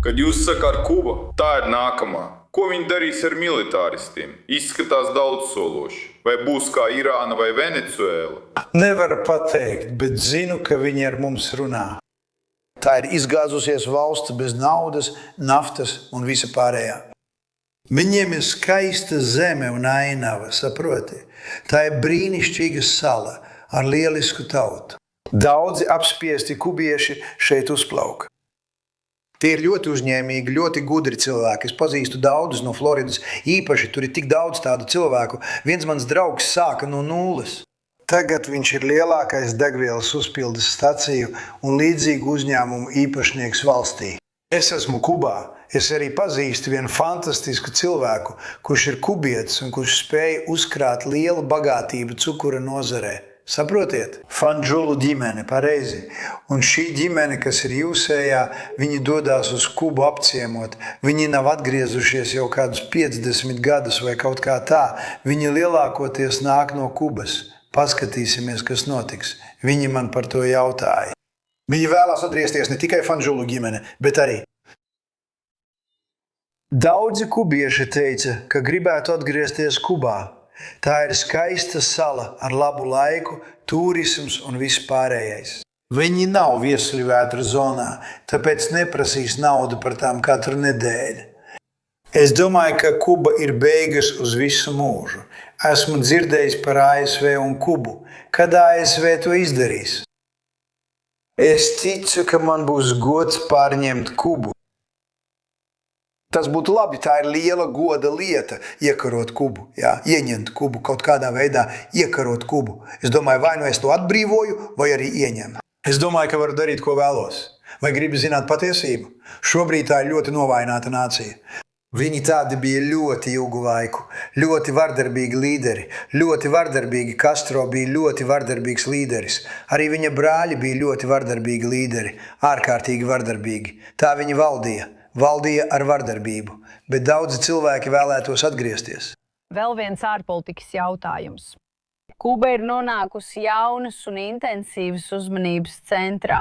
Kad jūs sakāt Kuba, tā ir nākamā. Ko viņi darīs ar militāristiem? Izskatās daudzsološi. Vai būs kā Irāna vai Venecuēla? Nevaru pateikt, bet zinu, ka viņi ar mums runā. Tā ir izgāzusies valsts bez naudas, naftas un visa pārējā. Viņiem ir skaista zeme un ainava, saproti? Tā ir brīnišķīga sala ar lielisku tautu. Daudzi apspiesti kubieši šeit uzplauka. Tie ir ļoti uzņēmīgi, ļoti gudri cilvēki. Es pazīstu daudzus no Floridas, īpaši tur ir tik daudz tādu cilvēku. Viens mans draugs sāka no nulles. Tagad viņš ir lielākais degvielas uzpildes staciju un līdzīgu uzņēmumu īpašnieks valstī. Es esmu Kubā. Es arī pazīstu vienu fantastisku cilvēku, kurš ir kubietis un kurš spēja uzkrāt lielu bagātību cukura nozarē. Saprotiet? Fanžulu ģimene, pareizi. Un šī ģimene, kas ir jūsējā, viņi dodās uz Kubu apciemot. Viņi nav atgriezušies jau kādus 50 gadus vai kaut kā tā. Viņi lielākoties nāk no Kubas. Paskatīsimies, kas notiks. Viņi man par to jautāja. Viņi vēlās atgriezties ne tikai Fanžulu ģimene, bet arī. Daudzi kubieši teica, ka gribētu atgriezties Kubā. Tā ir skaista sala ar labu laiku, turisms un viss pārējais. Viņi nav viesļvētra zonā, tāpēc neprasīs naudu par tām katru nedēļu. Es domāju, ka Kuba ir beigas uz visu mūžu. Esmu dzirdējis par ASV un Kubu. Kad ASV to izdarīs? Es ticu, ka man būs gods pārņemt Kubu. Tas būtu labi, tā ir liela goda lieta, iekarot Kubu, ieņemt Kubu, kaut kādā veidā iekarot Kubu. Es domāju, vai nu es to atbrīvoju, vai arī ieņemu. Es domāju, ka varu darīt, ko vēlos. Vai gribi zināt patiesību? Šobrīd tā ir ļoti novājināta nācija. Viņi tādi bija ļoti ilgu laiku, ļoti vardarbīgi līderi, ļoti vardarbīgi. Castro bija ļoti vardarbīgs līderis. Arī viņa brāļi bija ļoti vardarbīgi līderi, ārkārtīgi vardarbīgi. Tā viņi valdīja. Valdīja ar vardarbību, bet daudzi cilvēki vēlētos atgriezties. Vēl viens ārpolitikas jautājums. Kuba ir nonākusi jaunas un intensīvas uzmanības centrā,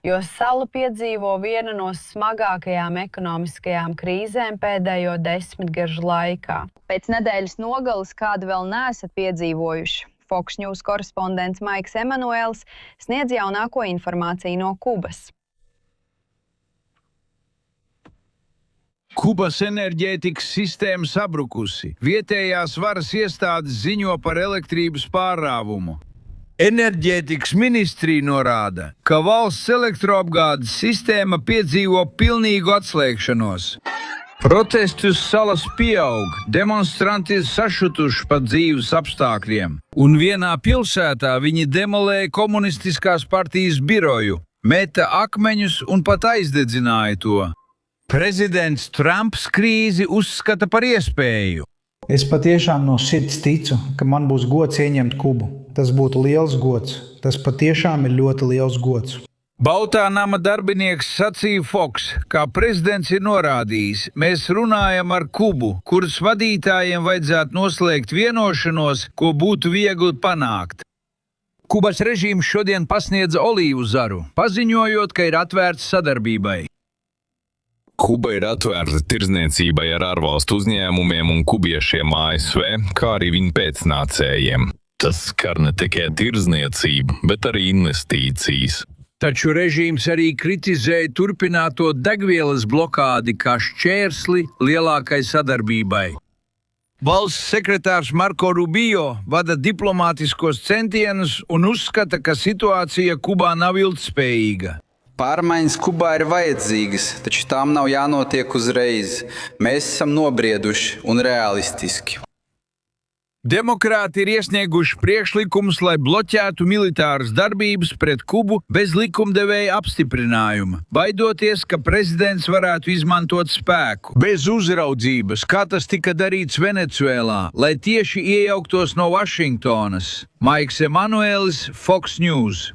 jo sala piedzīvo vienu no smagākajām ekonomiskajām krīzēm pēdējo 10 gažu laikā. Pēc nedēļas nogales kādu vēl neesat piedzīvojuši. Fox News korespondents Maiks Emanuēls sniedz jaunāko informāciju no Kubas. Kubas enerģētikas sistēma sabrukusi. Vietējās varas iestādes ziņo par elektrības pārrāvumu. Enerģētikas ministrija norāda, ka valsts elektroapgādes sistēma piedzīvo pilnīgu atslēgšanos. Protesti uz salas pieaug, demonstranti ir sašutuši par dzīves apstākļiem. Un vienā pilsētā viņi demolēja komunistiskās partijas biroju, meta akmeņus un pat aizdedzināja to. Prezidents Trumps krīzi uzskata par iespēju. Es patiešām no sirds ticu, ka man būs gods ieņemt Kubu. Tas būtu liels gods. Tas patiešām ir ļoti liels gods. Baltā nama darbinieks sacīja Fox, kā prezidents ir norādījis, mēs runājam ar Kubu, kuras vadītājiem vajadzētu noslēgt vienošanos, ko būtu viegli panākt. Kubas režīms šodien pasniedza olīvu zaru, paziņojot, ka ir atvērts sadarbībai. Kuba ir atvērta tirdzniecībai ar ārvalstu uzņēmumiem un kubiešiem ASV, kā arī viņu pēcnācējiem. Tas skar ne tikai tirdzniecību, bet arī investīcijas. Taču režīms arī kritizēja turpināto degvielas blokādi kā šķērsli lielākai sadarbībai. Valsts sekretārs Marco Rubio vada diplomātiskos centienus un uzskata, ka situācija Kubā nav ilgtspējīga. Pārmaiņas Kubā ir vajadzīgas, taču tām nav jānotiek uzreiz. Mēs esam nobrieduši un realistiski. Demokrāti ir iesnieguši priekšlikumus, lai bloķētu militāras darbības pret Kubu bez likumdevēja apstiprinājuma, baidoties, ka prezidents varētu izmantot spēku. Bez uzraudzības, kā tas tika darīts Venecuēlā, lai tieši iejauktos no Vašingtonas. Maiks Emanuēlis, Fox News.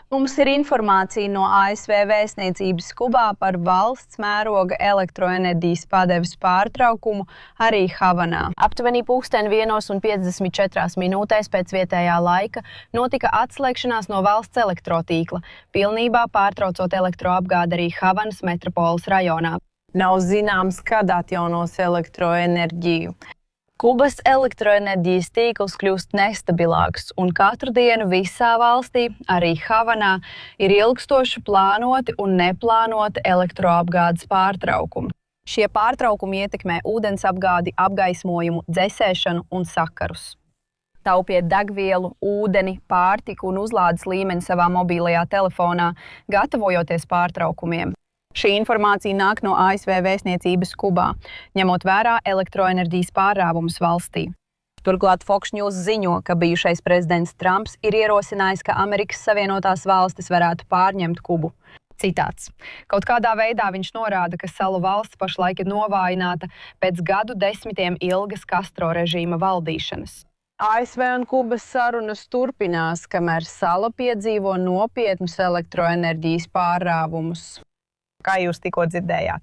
Mums ir informācija no ASV vēstniecības Kubā par valsts mēroga elektroenerģijas padeves pārtraukumu arī Havanā. Aptuveni 1:54 pēc vietējā laika notika atslēgšanās no valsts elektrotīkla, pilnībā pārtraucot elektroapgādi arī Havanas metropoles rajonā. Nav zināms, kad atjaunos elektroenerģiju. Kubas elektroenerģijas tīkls kļūst nestabilāks, un katru dienu visā valstī, arī Havanā, ir ilgstoši plānoti un neplānoti elektroapgādes pārtraukumi. Šie pārtraukumi ietekmē ūdensapgādi, apgaismojumu, dzesēšanu un sakarus. Taupiet degvielu, ūdeni, pārtiku un uzlādes līmeni savā mobilajā telefonā, gatavojoties pārtraukumiem. Šī informācija nāk no ASV vēstniecības Kubā, ņemot vērā elektroenerģijas pārrāvumus valstī. Turklāt Fox News ziņo, ka bijušais prezidents Trumps ir ierosinājis, ka Amerikas Savienotās valstis varētu pārņemt Kubu. Citāts. Kaut kādā veidā viņš norāda, ka salu valsts pašlaik ir novājināta pēc gadu desmitiem ilgas Castro režīma valdīšanas. ASV un Kubas sarunas turpinās, kamēr sala piedzīvo nopietnus elektroenerģijas pārrāvumus. Kā jūs tikko dzirdējāt?